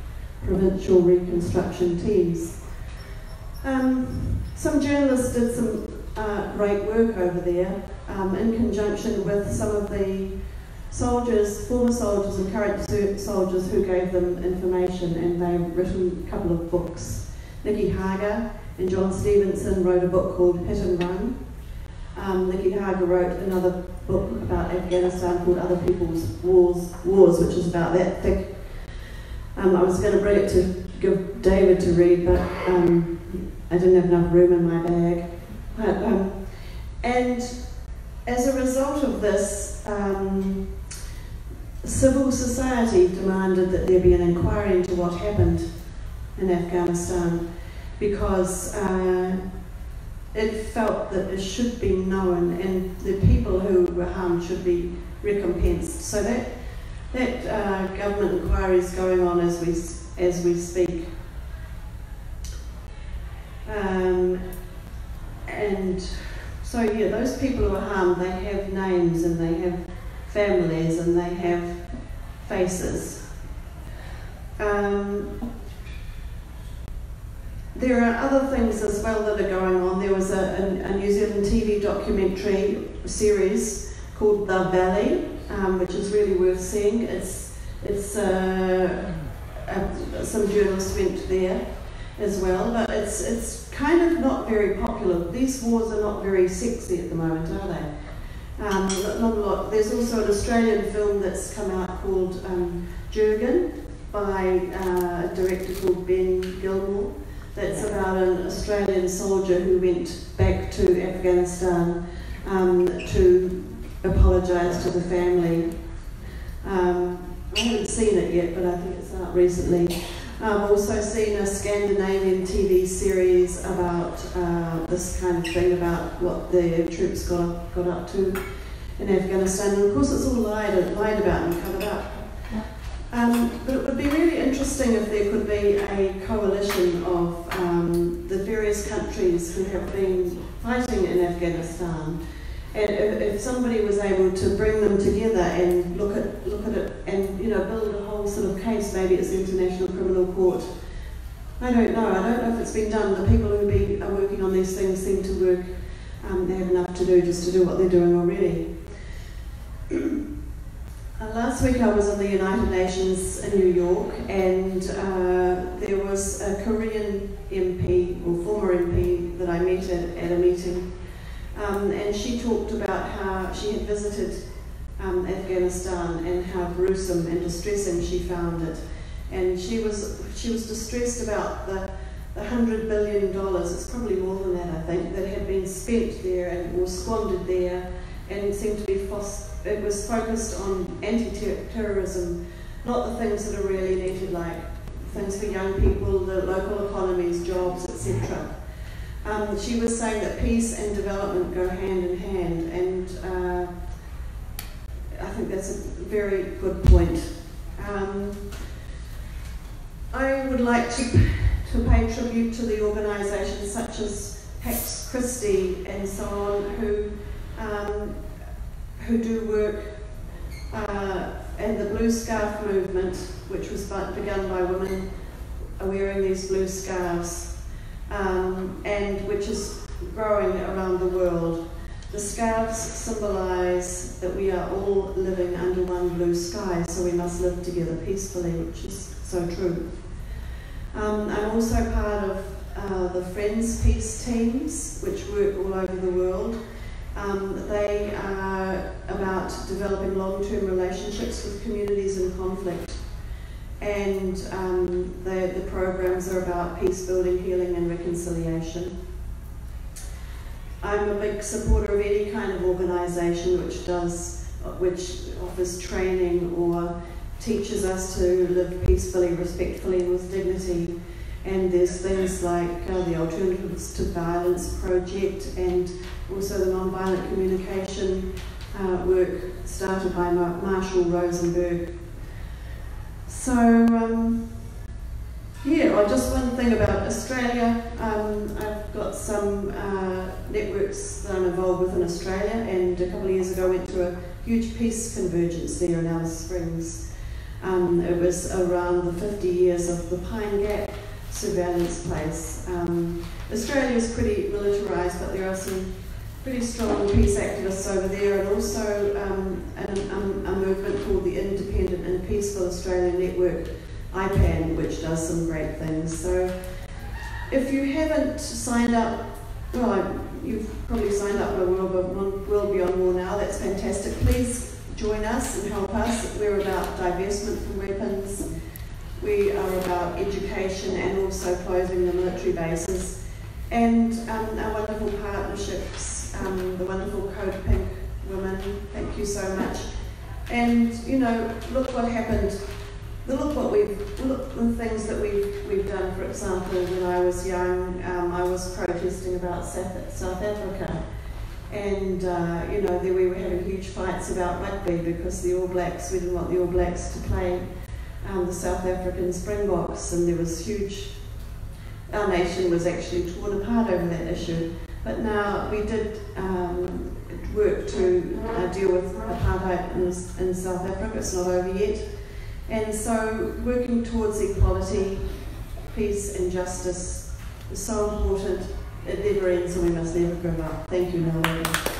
provincial reconstruction teams. Some journalists did some great work over there in conjunction with some of the soldiers, former soldiers and current soldiers who gave them information, and they've written a couple of books. Nikki Hager and John Stevenson wrote a book called Hit and Run. Nikki Hager wrote another book about Afghanistan called Other People's Wars, which is about that thick. I was going to bring it to give David to read, but I didn't have enough room in my bag. And as a result of this, civil society demanded that there be an inquiry into what happened in Afghanistan, because it felt that it should be known and the people who were harmed should be recompensed. So that government inquiry is going on as we speak. And so yeah, those people who are harmed, they have names and they have families and they have faces. there are other things as well that are going on. There was a New Zealand TV documentary series called The Valley, which is really worth seeing. Some journalists went there as well, but it's kind of not very popular. These wars are not very sexy at the moment, are they? Not a lot. There's also an Australian film that's come out called Jurgen by a director called Ben Gilmore. That's about an Australian soldier who went back to Afghanistan to apologise to the family. I haven't seen it yet, but I think it's out recently. I've also seen a Scandinavian TV series about this kind of thing, about what the troops got up to in Afghanistan. And of course it's all lied about and covered up. But it would be really interesting if there could be a coalition of the various countries who have been fighting in Afghanistan, and if somebody was able to bring them together and look at it and build a whole sort of case. Maybe it's the International Criminal Court. I don't know if it's been done. The people who are working on these things seem to work. They have enough to do just to do what they're doing already. Last week I was in the United Nations in New York, and there was a Korean MP, or former MP, that I met at a meeting, and she talked about how she had visited Afghanistan and how gruesome and distressing she found it. And she was distressed about the $100 billion, it's probably more than that I think, that had been spent there and or squandered there, and seemed to be it was focused on anti-terrorism, not the things that are really needed, like things for young people, the local economies, jobs, etc. She was saying that peace and development go hand in hand, and I think that's a very good point. I would like to pay tribute to the organisations such as Pax Christi and so on, who do work, and the Blue Scarf movement, which was begun by women wearing these blue scarves, and which is growing around the world. The scarves symbolise that we are all living under one blue sky, so we must live together peacefully, which is so true. I'm also part of the Friends Peace teams, which work all over the world. They are about developing long-term relationships with communities in conflict, and the programs are about peace building, healing and reconciliation. I'm a big supporter of any kind of organisation which offers training or teaches us to live peacefully, respectfully, with dignity. And there's things like the Alternatives to Violence project, and also the Nonviolent Communication work started by Marshall Rosenberg. So, just one thing about Australia. I've got some networks that I'm involved with in Australia, and a couple of years ago I went to a huge peace convergence there in Alice Springs. It was around the 50 years of the Pine Gap surveillance place. Australia is pretty militarised, but there are some pretty strong peace activists over there, and also a movement called the Independent and Peaceful Australian Network, IPAN, which does some great things. So if you haven't signed up, well, you've probably signed up for World Beyond War now, that's fantastic. Please join us and help us. We're about divestment from weapons. We are about education and also closing the military bases. And our wonderful partnerships, the wonderful Code Pink women, thank you so much. And look what happened. Look the things that we've done. For example, when I was young, I was protesting about South Africa, and there we were having huge fights about rugby because we didn't want the All Blacks to play the South African Springboks, and there was our nation was actually torn apart over that issue. But now we did work to deal with apartheid in South Africa. It's not over yet. And so working towards equality, peace and justice is so important. It never ends, and we must never give up. Thank you, Noah.